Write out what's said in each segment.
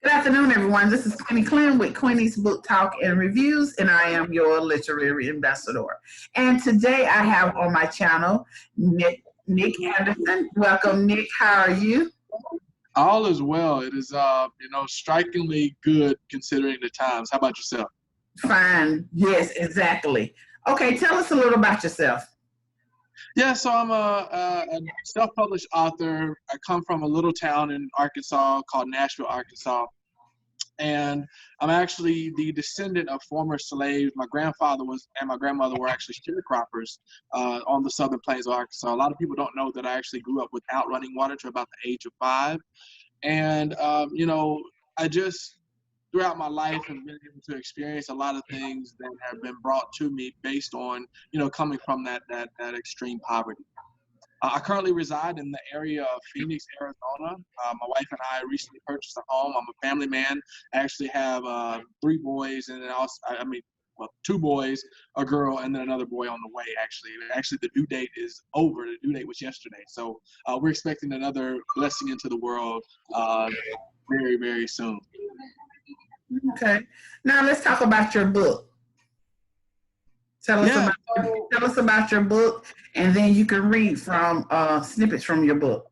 Good afternoon, everyone. This is Queenie Clem with Queenie's Book Talk and Reviews, and I am your literary ambassador. And today I have on my channel Nick Anderson. Welcome, Nick. How are you? All is well. It is, strikingly good considering the times. How about yourself? Fine. Yes, exactly. Okay, tell us a little about yourself. Yeah, so I'm a self-published author. I come from a little town in Arkansas called Nashville, Arkansas. And I'm actually the descendant of former slaves. My grandfather was, and my grandmother were actually sharecroppers on the southern plains of Arkansas. A lot of people don't know that I actually grew up without running water to about the age of 5. And, I just, throughout my life, have been able to experience a lot of things that have been brought to me based on, coming from that extreme poverty. I currently reside in the area of Phoenix, Arizona. My wife and I recently purchased a home. I'm a family man. I actually have 3 boys, and then also, well, 2 boys, a girl, and then another boy on the way, actually. Actually, the due date is over. The due date was yesterday. So we're expecting another blessing into the world very, very soon. Okay. Now let's talk about your book. Tell us about your book, and then you can read from snippets from your book.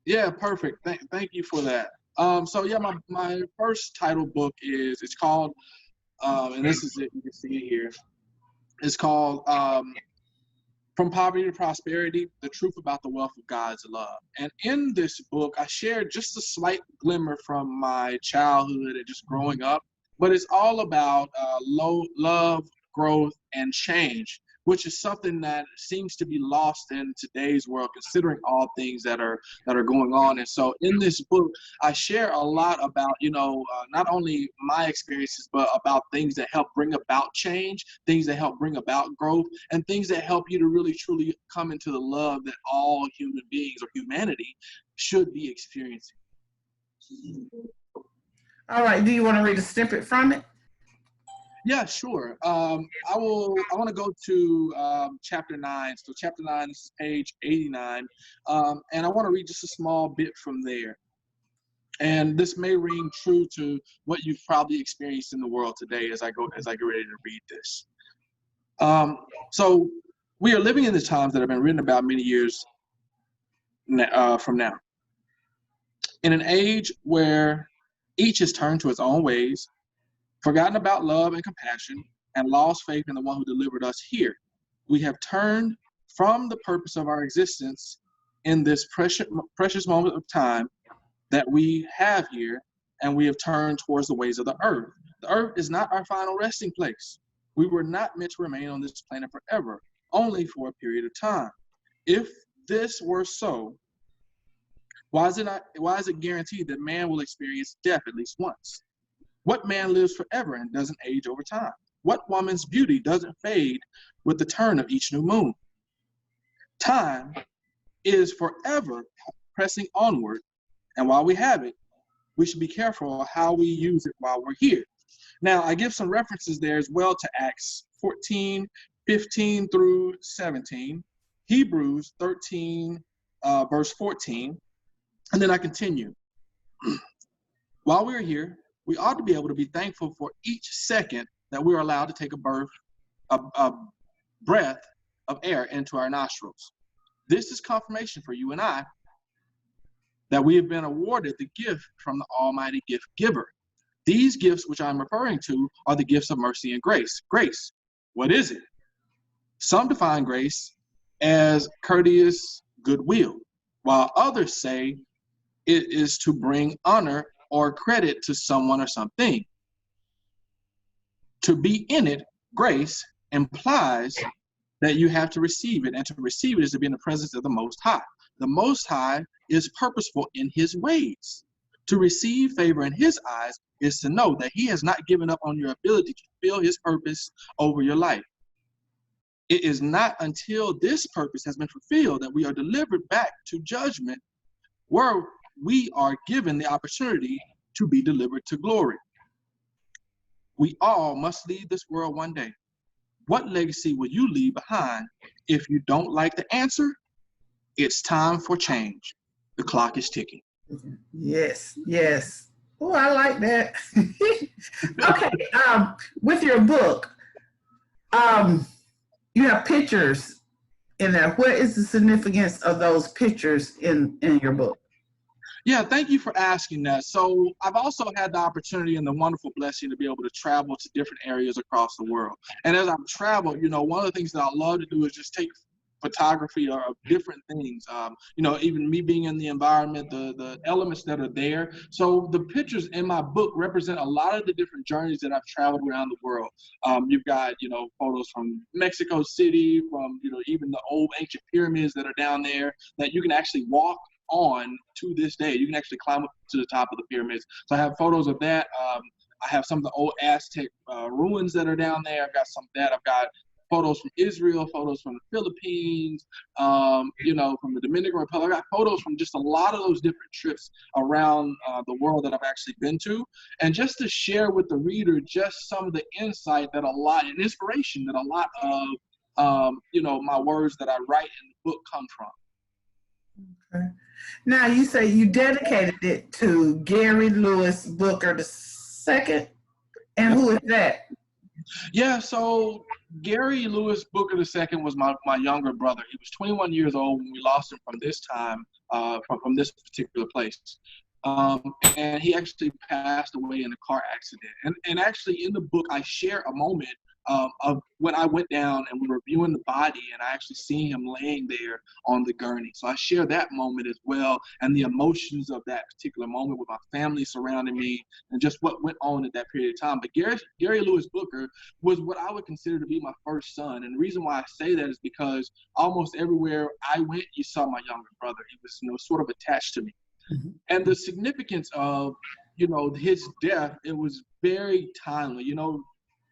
Yeah, perfect. Thank you for that. My first title book it's called, and this is it. You can see it here. It's called From Poverty to Prosperity: The Truth About the Wealth of God's Love. And in this book, I shared just a slight glimmer from my childhood and just growing up, but it's all about love, growth, and change, which is something that seems to be lost in today's world, considering all things that are going on. And so in this book, I share a lot about, not only my experiences, but about things that help bring about change, things that help bring about growth, and things that help you to really, truly come into the love that all human beings or humanity should be experiencing. All right. Do you want to read a snippet from it? Yeah, sure. I want to go to chapter 9. So chapter 9, this is page 89. And I want to read just a small bit from there. And this may ring true to what you've probably experienced in the world today as I get ready to read this. So we are living in the times that have been written about many years from now. In an age where each has turned to its own ways, forgotten about love and compassion, and lost faith in the one who delivered us here. We have turned from the purpose of our existence in this precious moment of time that we have here, and we have turned towards the ways of the earth. The earth is not our final resting place. We were not meant to remain on this planet forever, only for a period of time. If this were so, why is it guaranteed that man will experience death at least once? What man lives forever and doesn't age over time? What woman's beauty doesn't fade with the turn of each new moon? Time is forever pressing onward, and while we have it, we should be careful how we use it while we're here. Now, I give some references there as well to Acts 14, 15 through 17, Hebrews 13, verse 14, and then I continue. While we're here, we ought to be able to be thankful for each second that we're allowed to take a breath of air into our nostrils. This is confirmation for you and I that we have been awarded the gift from the Almighty gift giver. These gifts which I'm referring to are the gifts of mercy and grace. Grace, what is it? Some define grace as courteous goodwill, while others say it is to bring honor or credit to someone or something. To be in it, grace, implies that you have to receive it, and to receive it is to be in the presence of the Most High. The Most High is purposeful in his ways. To receive favor in his eyes is to know that he has not given up on your ability to fulfill his purpose over your life. It is not until this purpose has been fulfilled that we are delivered back to judgment, where we are given the opportunity to be delivered to glory. We all must leave this world one day. What legacy will you leave behind? If you don't like the answer, it's time for change. The clock is ticking. Yes, yes. Oh, I like that. Okay, with your book, um, you have pictures in there. What is the significance of those pictures in your book? Yeah, thank you for asking that. So I've also had the opportunity and the wonderful blessing to be able to travel to different areas across the world. And as I've traveled, one of the things that I love to do is just take photography of different things. Even me being in the environment, the elements that are there. So the pictures in my book represent a lot of the different journeys that I've traveled around the world. You've got, photos from Mexico City, from, even the old ancient pyramids that are down there that you can actually walk on to this day. You can actually climb up to the top of the pyramids. So I have photos of that. I have some of the old Aztec ruins that are down there. I've got some of that. I've got photos from Israel, photos from the Philippines, from the Dominican Republic. I got photos from just a lot of those different trips around the world that I've actually been to. And just to share with the reader just some of the insight that and inspiration that a lot of, my words that I write in the book come from. Okay. Now you say you dedicated it to Gary Lewis Booker the second, and who is that? Yeah, so Gary Lewis Booker II was my younger brother. He was 21 years old when we lost him from this time, from this particular place. And he actually passed away in a car accident. And actually in the book, I share a moment of when I went down and we were viewing the body and I actually seen him laying there on the gurney. So I share that moment as well and the emotions of that particular moment with my family surrounding me and just what went on at that period of time. But Gary Lewis Booker was what I would consider to be my first son. And the reason why I say that is because almost everywhere I went, you saw my younger brother. He was, sort of attached to me. Mm-hmm. And the significance of, his death, it was very timely.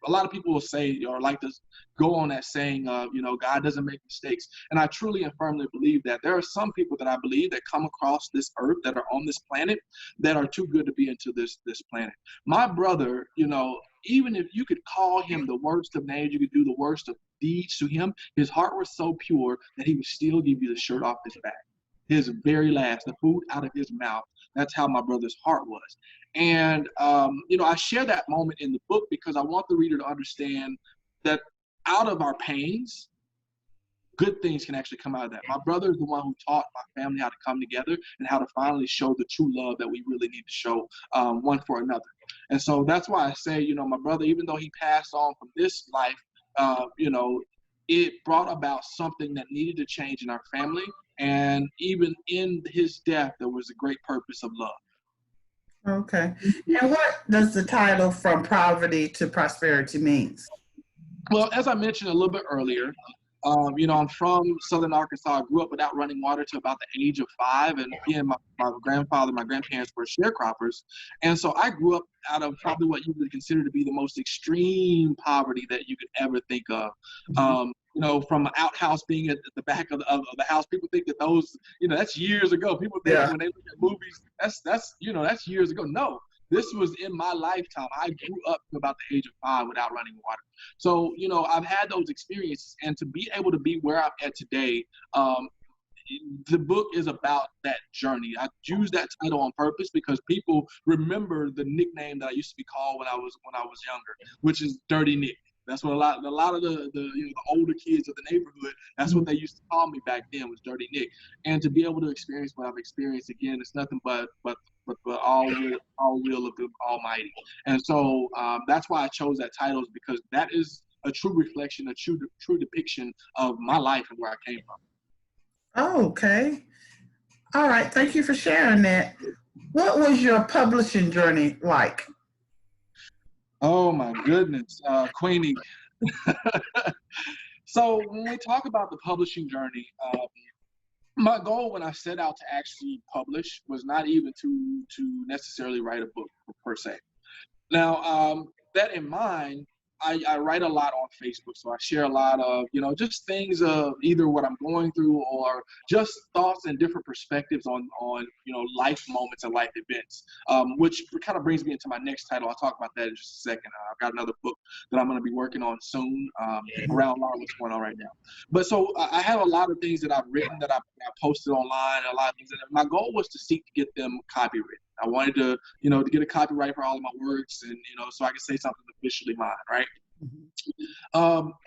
A lot of people will say or like to go on that saying, God doesn't make mistakes. And I truly and firmly believe that there are some people that I believe that come across this earth that are on this planet that are too good to be into this planet. My brother, even if you could call him the worst of names, you could do the worst of deeds to him, his heart was so pure that he would still give you the shirt off his back. His very last, the food out of his mouth. That's how my brother's heart was. And, I share that moment in the book because I want the reader to understand that out of our pains, good things can actually come out of that. My brother is the one who taught my family how to come together and how to finally show the true love that we really need to show one for another. And so that's why I say, my brother, even though he passed on from this life, it brought about something that needed to change in our family. And even in his death, there was a great purpose of love. Okay. And what does the title From Poverty to Prosperity means? Well, as I mentioned a little bit earlier, I'm from Southern Arkansas. I grew up without running water to about the age of 5. And again, my grandfather, my grandparents were sharecroppers. And so I grew up out of probably what you would consider to be the most extreme poverty that you could ever think of. From an outhouse being at the back of the house, people think that those, that's years ago. People think when they look at movies, that's years ago. No, this was in my lifetime. I grew up to about the age of 5 without running water. So, I've had those experiences, and to be able to be where I'm at today, the book is about that journey. I use that title on purpose because people remember the nickname that I used to be called when I was younger, which is Dirty Nick. That's what a lot of the older kids of the neighborhood, that's what they used to call me back then, was Dirty Nick. And to be able to experience what I've experienced again, it's nothing but all will of the Almighty. And so that's why I chose that title, is because that is a true reflection, a true depiction of my life and where I came from. Oh, okay. All right. Thank you for sharing that. What was your publishing journey like? Oh my goodness, Queenie. So when we talk about the publishing journey, my goal when I set out to actually publish was not even to necessarily write a book per se. Now, that in mind, I write a lot on Facebook, so I share a lot of, just things of either what I'm going through or just thoughts and different perspectives on life moments and life events, which kind of brings me into my next title. I'll talk about that in just a second. I've got another book that I'm going to be working on soon around what's going on right now. But so I have a lot of things that I've written that I posted online, a lot of things. And my goal was to seek to get them copywritten. I wanted to, to get a copyright for all of my works and, so I could say something officially mine, right?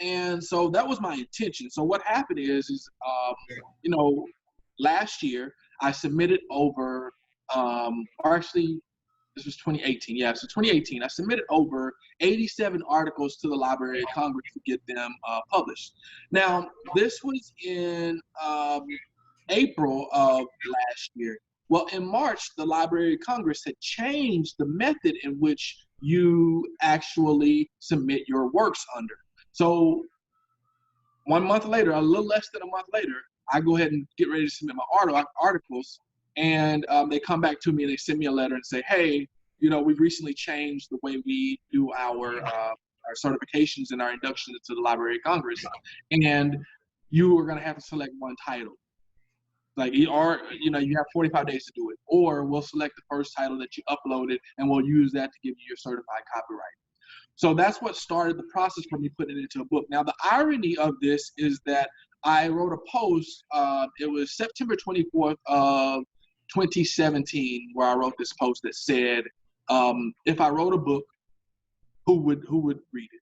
And so that was my intention. So what happened is last year I submitted over, or actually this was 2018. Yeah, so 2018, I submitted over 87 articles to the Library of Congress to get them published. Now, this was in April of last year. Well, in March, the Library of Congress had changed the method in which you actually submit your works under. So 1 month later, a little less than a month later, I go ahead and get ready to submit my articles, and they come back to me and they send me a letter and say, hey, we've recently changed the way we do our certifications and our induction into the Library of Congress, and you are going to have to select one title. Like, you have 45 days to do it, or we'll select the first title that you uploaded and we'll use that to give you your certified copyright. So that's what started the process for me putting it into a book. Now, the irony of this is that I wrote a post, it was September 24th of 2017, where I wrote this post that said, if I wrote a book, who would read it?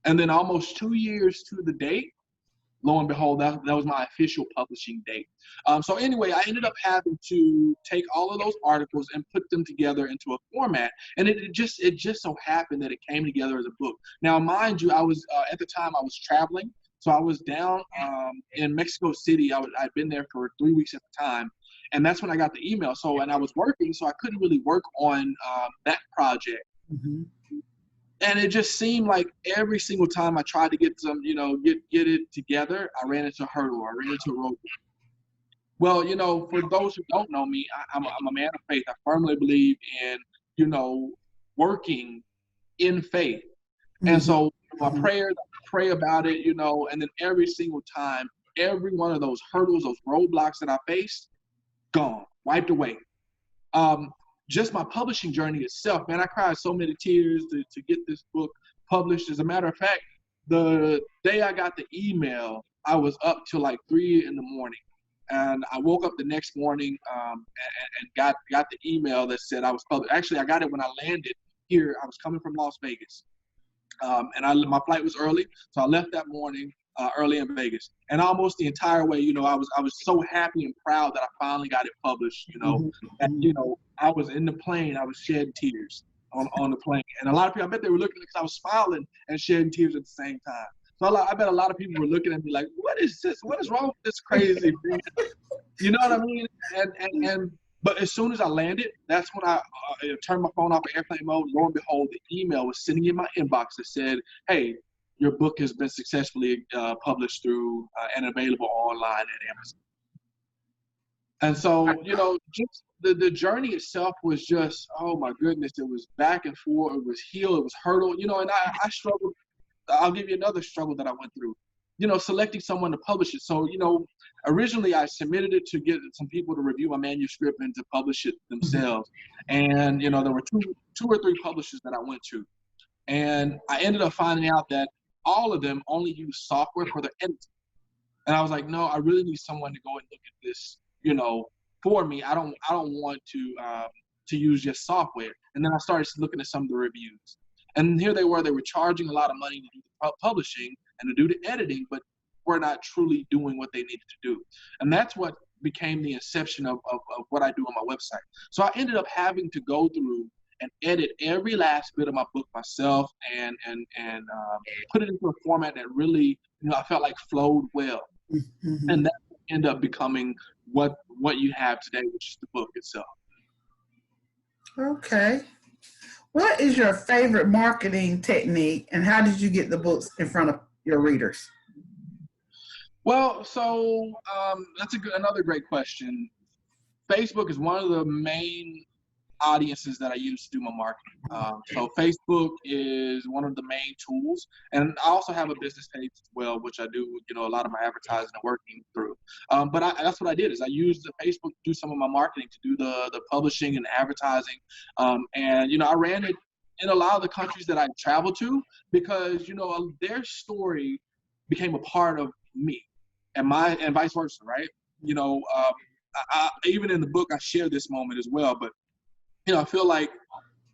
And then almost 2 years to the date, lo and behold, that was my official publishing date. So anyway, I ended up having to take all of those articles and put them together into a format, and it just so happened that it came together as a book. Now, mind you, I was at the time I was traveling, so I was down in Mexico City. I'd been there for 3 weeks at the time, and that's when I got the email. And I was working, so I couldn't really work on that project. Mm-hmm. And it just seemed like every single time I tried to get some, get it together, I ran into a hurdle. I ran into a roadblock. Well, for those who don't know me, I'm a man of faith. I firmly believe in, working in faith. Mm-hmm. And so my prayers, I pray about it, and then every single time, every one of those hurdles, those roadblocks that I faced, gone, wiped away. Just my publishing journey itself, man, I cried so many tears to get this book published. As a matter of fact, the day I got the email, I was up till like 3 in the morning. And I woke up the next morning and got the email that said I was published. Actually, I got it when I landed here. I was coming from Las Vegas. And my flight was early, so I left that morning early in Vegas. And almost the entire way, I was so happy and proud that I finally got it published, Mm-hmm. And, I was in the plane, I was shedding tears on the plane. And a lot of people, I bet they were looking because I was smiling and shedding tears at the same time. So I bet a lot of people were looking at me like, what is this? What is wrong with this crazy thing? You know what I mean? But as soon as I landed, that's when I turned my phone off in airplane mode. Lo and behold, the email was sitting in my inbox that said, hey, your book has been successfully published through and available online at Amazon. And so, just the journey itself was just, oh my goodness, it was back and forth, it was heel, it was hurdle, and I struggled. I'll give you another struggle that I went through, selecting someone to publish it. So, originally I submitted it to get some people to review my manuscript and to publish it themselves. And, there were two or three publishers that I went to. And I ended up finding out that all of them only use software for their editing. And I was like, no, I really need someone to go and look at this, for me. I don't want to use just software. And then I started looking at some of the reviews. And here they were charging a lot of money to do the publishing and to do the editing, but were not truly doing what they needed to do. And that's what became the inception of what I do on my website. So I ended up having to go through and edit every last bit of my book myself and put it into a format that really, I felt like flowed well. Mm-hmm. And that ended up becoming what you have today, which is the book itself. Okay. What is your favorite marketing technique, and how did you get the books in front of your readers? Well, so that's another great question. Facebook is one of the main audiences that I use to do my marketing. So Facebook is one of the main tools, and I also have a business page as well, which I do, a lot of my advertising and working through. But that's what I did is I used the Facebook to do some of my marketing, to do the publishing and advertising, and I ran it in a lot of the countries that I traveled to because their story became a part of me, and vice versa, right? Even in the book I share this moment as well, but I feel like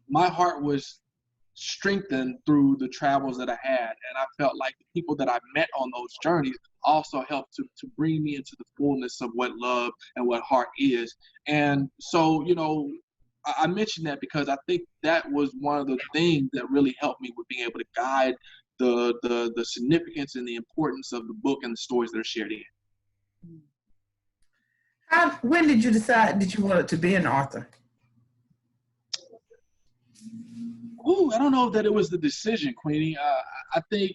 my heart was strengthened through the travels that I had. And I felt like the people that I met on those journeys also helped to bring me into the fullness of what love and what heart is. And so, I mentioned that because I think that was one of the things that really helped me with being able to guide the significance and the importance of the book and the stories that are shared in. When did you decide that you wanted to be an author? I don't know that it was the decision, Queenie. I think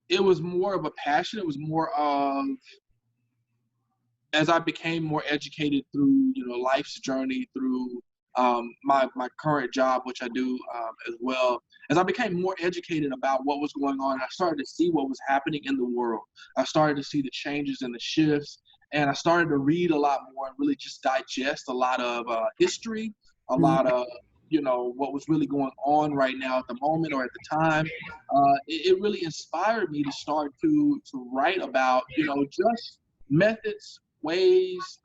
it was more of a passion. It was more of, as I became more educated through, life's journey, through my current job, which I do as well. As I became more educated about what was going on, I started to see what was happening in the world. I started to see the changes and the shifts, and I started to read a lot more and really just digest a lot of history, a lot of what was really going on right now at the moment or at the time. It really inspired me to start to write about just methods, ways,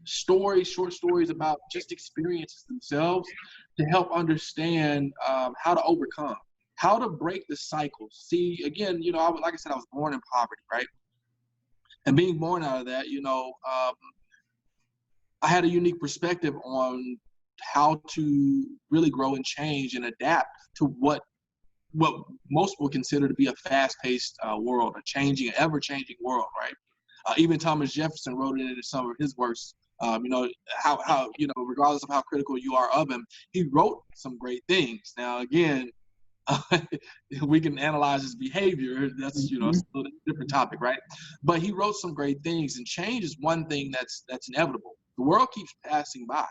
short stories about just experiences themselves to help understand how to overcome, how to break the cycles. See, again, like I said, I was born in poverty, right? And being born out of that, I had a unique perspective on how to really grow and change and adapt to what most would consider to be a fast-paced world, a ever-changing world, right? Even Thomas Jefferson wrote it into some of his works. How regardless of how critical you are of him, he wrote some great things. Now, again, we can analyze his behavior. That's still a different topic, right? But he wrote some great things, and change is one thing that's inevitable. The world keeps passing by.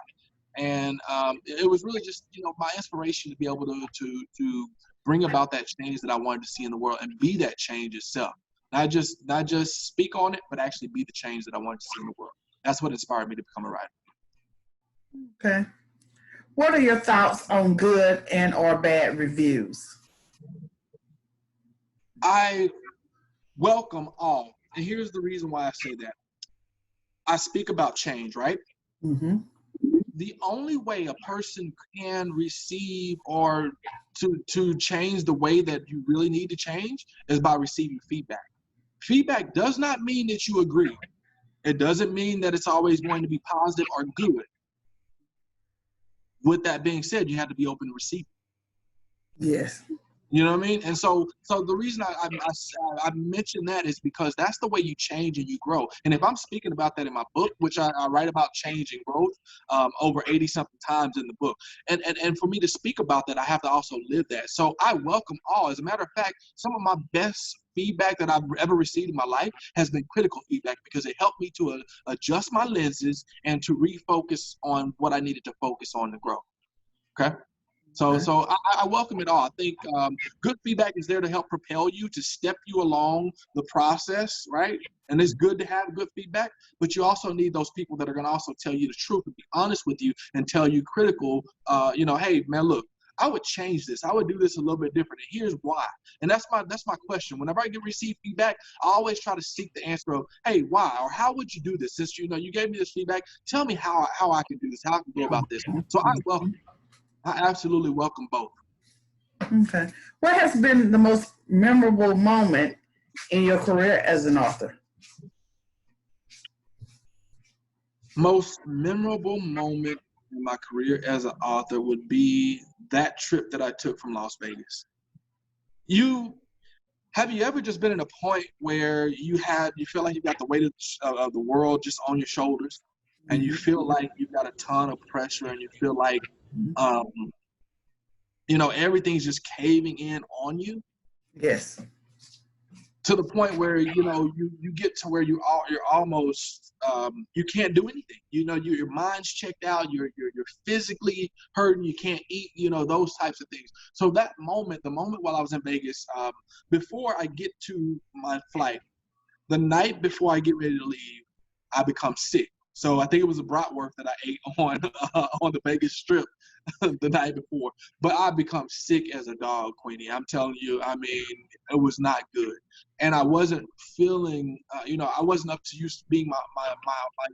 And it was really just, my inspiration to be able to bring about that change that I wanted to see in the world and be that change itself. Not just speak on it, but actually be the change that I wanted to see in the world. That's what inspired me to become a writer. Okay. What are your thoughts on good and or bad reviews? I welcome all. And here's the reason why I say that. I speak about change, right? Mm-hmm. The only way a person can receive or to change the way that you really need to change is by receiving feedback. Feedback does not mean that you agree. It doesn't mean that it's always going to be positive or good. With that being said, you have to be open to receive. Yes. You know what I mean? And so the reason I mention that is because that's the way you change and you grow. And if I'm speaking about that in my book, which I write about change and growth over 80-something times in the book, and for me to speak about that, I have to also live that. So I welcome all. As a matter of fact, some of my best feedback that I've ever received in my life has been critical feedback because it helped me to adjust my lenses and to refocus on what I needed to focus on to grow. Okay? So I welcome it all. I think good feedback is there to help propel you, to step you along the process, right? And it's good to have good feedback, but you also need those people that are going to also tell you the truth and be honest with you and tell you critical, hey, man, look, I would change this. I would do this a little bit different. And here's why. And that's my question. Whenever I receive feedback, I always try to seek the answer of, hey, why? Or how would you do this? Since, you gave me this feedback, tell me how I can do this, how I can go about this. So I absolutely welcome both. Okay. What has been the most memorable moment in your career as an author? Most memorable moment in my career as an author would be that trip that I took from Las Vegas. Have you ever just been in a point where you feel like you got the weight of the world just on your shoulders, and you feel like you've got a ton of pressure, and you feel like everything's just caving in on you? Yes. to the point where you get to where you're almost you can't do anything. Your mind's checked out. You're physically hurting. You can't eat. Those types of things. So that moment, the moment while I was in Vegas, before I get to my flight, the night before I get ready to leave, I become sick. So I think it was a bratwurst that I ate on the Vegas Strip the night before. But I become sick as a dog, Queenie. I'm telling you, I mean, it was not good. And I wasn't feeling, I wasn't up to being my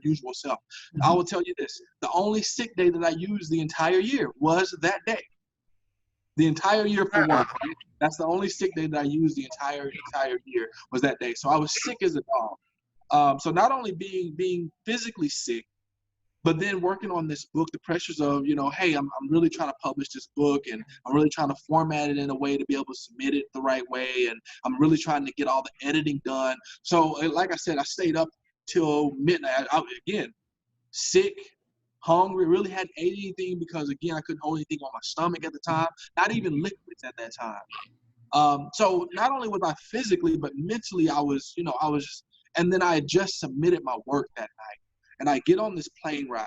usual self. I will tell you this. The only sick day that I used the entire year was that day. The entire year for work. Right? That's the only sick day that I used the entire year was that day. So I was sick as a dog. So not only being physically sick, but then working on this book, the pressures of, hey, I'm really trying to publish this book, and I'm really trying to format it in a way to be able to submit it the right way, and I'm really trying to get all the editing done. So like I said, I stayed up till midnight. Again, sick, hungry, really hadn't ate anything because, again, I couldn't hold anything on my stomach at the time, not even liquids at that time. So not only was I physically, but mentally I was just, and then I had just submitted my work that night. And I get on this plane ride,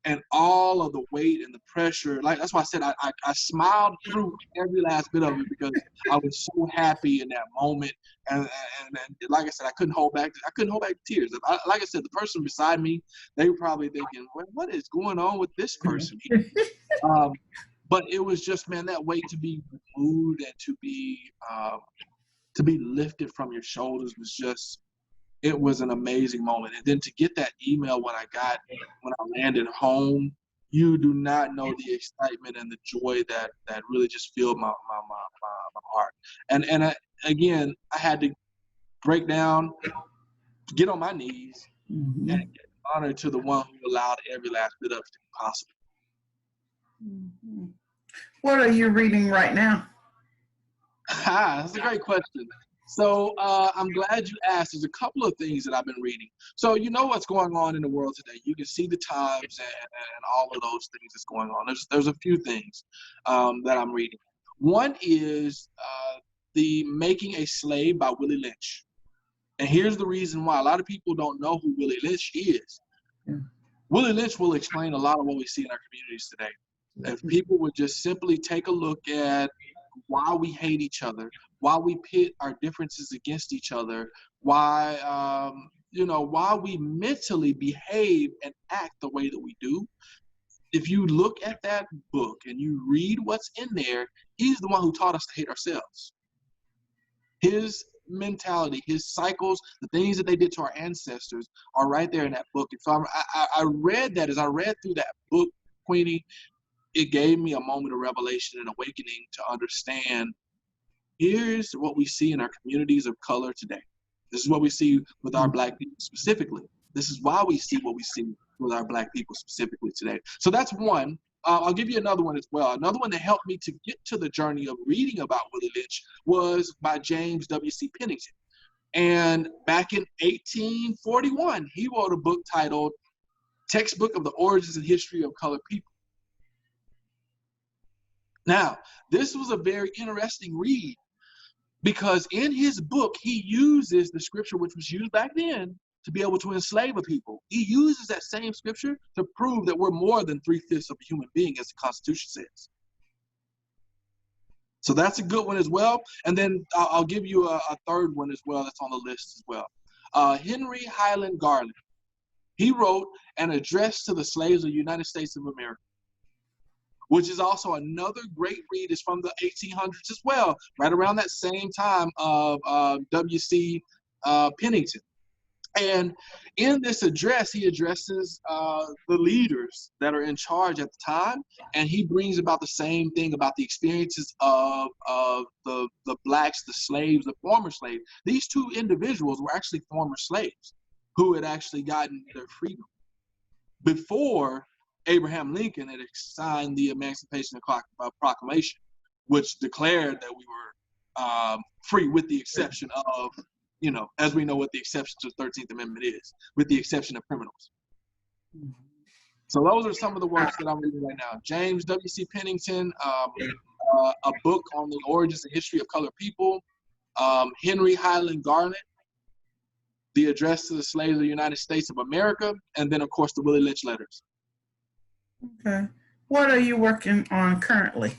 and all of the weight and the pressure, like that's why I said I smiled through every last bit of it because I was so happy in that moment. And like I said, I couldn't hold back tears. Like I said, the person beside me, they were probably thinking, well, what is going on with this person here? But it was just, man, that weight to be removed and to be lifted from your shoulders was just, it was an amazing moment. And then to get that email when I landed home, you do not know the excitement and the joy that really just filled my heart. And again, I had to break down, get on my knees, and give honor to the one who allowed every last bit of it to be possible. What are you reading right now? That's a great question. So I'm glad you asked. There's a couple of things that I've been reading. So you know what's going on in the world today. You can see the times and all of those things that's going on. There's a few things that I'm reading. One is the Making a Slave by Willie Lynch. And here's the reason why. A lot of people don't know who Willie Lynch is. Yeah. Willie Lynch will explain a lot of what we see in our communities today. If people would just simply take a look at why we hate each other, why we pit our differences against each other, why why we mentally behave and act the way that we do. If you look at that book and you read what's in there, he's the one who taught us to hate ourselves. His mentality, his cycles, the things that they did to our ancestors are right there in that book. And so I read that. As I read through that book, Queenie, it gave me a moment of revelation and awakening to understand, here's what we see in our communities of color today. This is what we see with our Black people specifically. This is why we see what we see with our Black people specifically today. So that's one. I'll give you another one as well. Another one that helped me to get to the journey of reading about Willie Lynch was by James W.C. Pennington. And back in 1841, he wrote a book titled Textbook of the Origins and History of Colored People. Now, this was a very interesting read because in his book, he uses the scripture which was used back then to be able to enslave a people. He uses that same scripture to prove that we're more than 3/5 of a human being, as the Constitution says. So that's a good one as well. And then I'll give you a third one as well that's on the list as well. Henry Highland Garland. He wrote an address to the slaves of the United States of America, which is also another great read. It's from the 1800s as well, right around that same time of W.C. Pennington. And in this address, he addresses the leaders that are in charge at the time, and he brings about the same thing about the experiences of the Blacks, the slaves, the former slaves. These two individuals were actually former slaves who had actually gotten their freedom before Abraham Lincoln had signed the Emancipation Proclamation, which declared that we were free with the exception of, as we know what the exception to the 13th Amendment is, with the exception of criminals. So those are some of the works that I'm reading right now. James W.C. Pennington, a book on the origins and history of colored people, Henry Highland Garnet, The Address to the Slaves of the United States of America, and then, of course, the Willie Lynch letters. Okay. What are you working on currently?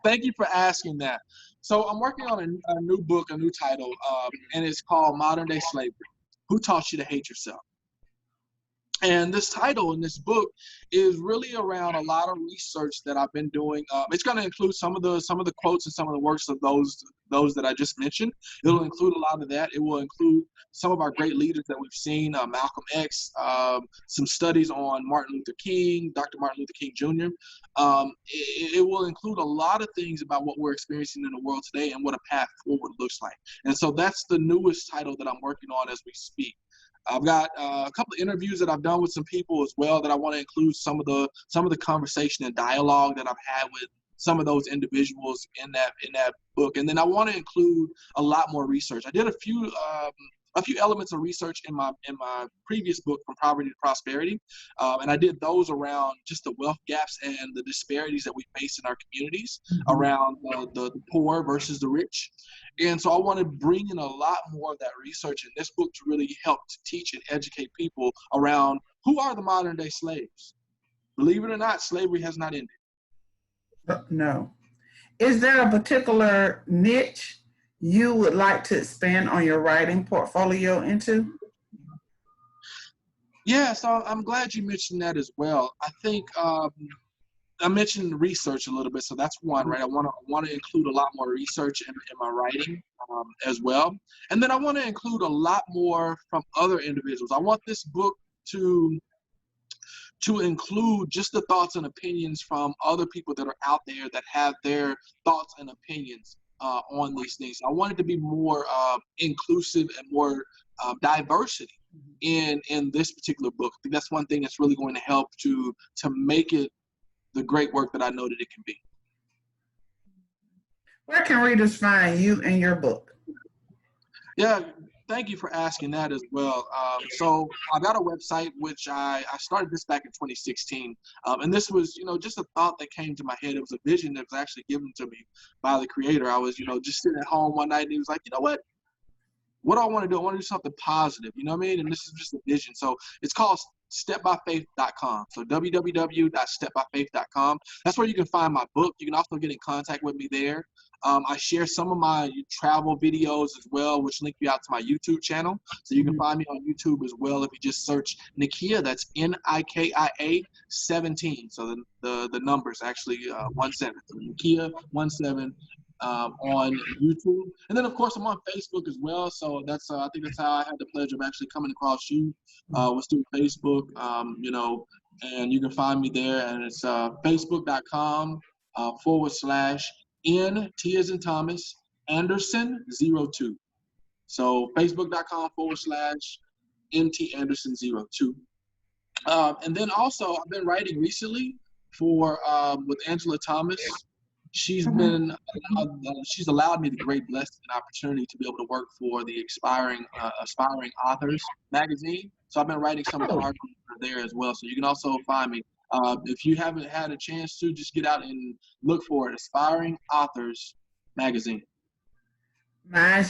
Thank you for asking that. So I'm working on a new book, a new title, and it's called Modern Day Slavery: Who Taught You to Hate Yourself? And this title in this book is really around a lot of research that I've been doing. It's going to include some of the quotes and some of the works of those that I just mentioned. It'll include a lot of that. It will include some of our great leaders that we've seen, Malcolm X, some studies on Martin Luther King, Dr. Martin Luther King Jr. It will include a lot of things about what we're experiencing in the world today and what a path forward looks like. And so that's the newest title that I'm working on as we speak. I've got a couple of interviews that I've done with some people as well that I want to include some of the conversation and dialogue that I've had with some of those individuals in that book. And then I want to include a lot more research. I did a few elements of research in my previous book, From Poverty to Prosperity, and I did those around just the wealth gaps and the disparities that we face in our communities, around the poor versus the rich. And so I want to bring in a lot more of that research in this book to really help to teach and educate people around who are the modern day slaves. Believe it or not, slavery has not ended. No. Is there a particular niche you would like to expand on your writing portfolio into? Yeah, so I'm glad you mentioned that as well. I think I mentioned research a little bit, so that's one, right? I want to include a lot more research in my writing as well, and then I want to include a lot more from other individuals. I want this book to include just the thoughts and opinions from other people that are out there that have their thoughts and opinions on these things. I want it to be more inclusive and more diversity in this particular book. I think that's one thing that's really going to help to make it the great work that I know that it can be. Where can readers find you and your book? Yeah, thank you for asking that as well. So I got a website, which I started this back in 2016. And this was, just a thought that came to my head. It was a vision that was actually given to me by the creator. I was, just sitting at home one night and he was like, you know what do I want to do? I want to do something positive, you know what I mean? And this is just a vision. So it's called stepbyfaith.com. So www.stepbyfaith.com. That's where you can find my book. You can also get in contact with me there. I share some of my travel videos as well, which link you out to my YouTube channel. So you can find me on YouTube as well if you just search Nikia. That's Nikia 17. So the numbers actually 17. So Nikia 17. On YouTube, and then of course I'm on Facebook as well. So that's I think that's how I had the pleasure of actually coming across you, was through Facebook. And you can find me there, and it's facebook.com /N T as in Thomas Anderson 02. So facebook.com /N T Anderson 02. And then also I've been writing recently for with Angela Thomas. She's allowed me the great blessing and opportunity to be able to work for the Aspiring Authors magazine. So I've been writing some of the articles there as well. So you can also find me. If you haven't had a chance to, just get out and look for it, Aspiring Authors magazine.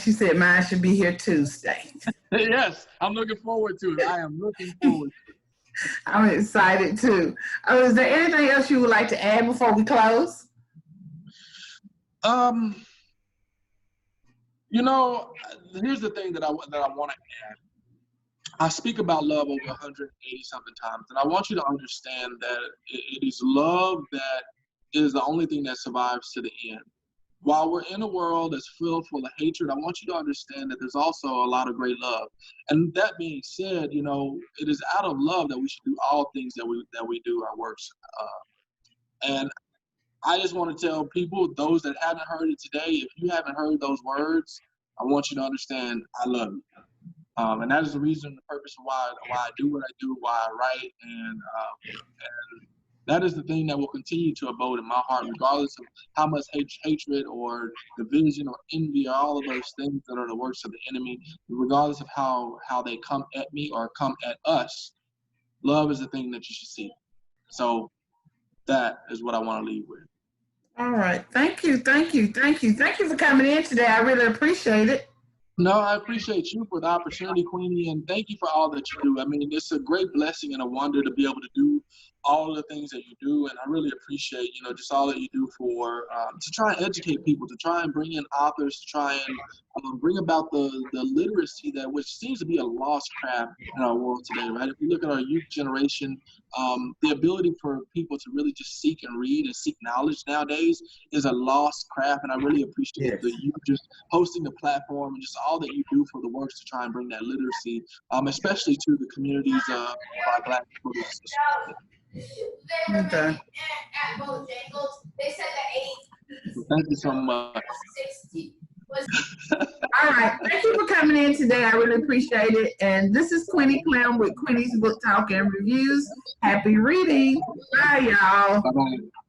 She said mine should be here Tuesday. Yes, I'm looking forward to it. I am looking forward to it. I'm excited too. Is there anything else you would like to add before we close? Here's the thing that I want to add. I speak about love over 180 something times, and I want you to understand that it is love that is the only thing that survives to the end. While we're in a world that's filled full of hatred, I want you to understand that there's also a lot of great love. And that being said, it is out of love that we should do all things that we do our works. And I just want to tell people, those that haven't heard it today, if you haven't heard those words, I want you to understand I love you. And that is the reason, the purpose of why I do what I do, why I write, and that is the thing that will continue to abode in my heart, regardless of how much hatred or division or envy or all of those things that are the works of the enemy, regardless of how they come at me or come at us. Love is the thing that you should see. So that is what I want to leave with. All right. Thank you. Thank you. Thank you. Thank you for coming in today. I really appreciate it. No, I appreciate you for the opportunity, Queenie, and thank you for all that you do. I mean, it's a great blessing and a wonder to be able to do all the things that you do, and I really appreciate, just all that you do for to try and educate people, to try and bring in authors, to try and bring about the literacy that which seems to be a lost craft in our world today, right? If we look at our youth generation, the ability for people to really just seek and read and seek knowledge nowadays is a lost craft, and I really appreciate you just hosting the platform and just all that you do for the works to try and bring that literacy, especially to the communities of our Black brothers and sisters. Okay. So thank you so much. All right. Thank you for coming in today. I really appreciate it. And this is Queenie Clem with Queenie's Book Talk and Reviews. Happy reading. Bye, y'all. Bye-bye.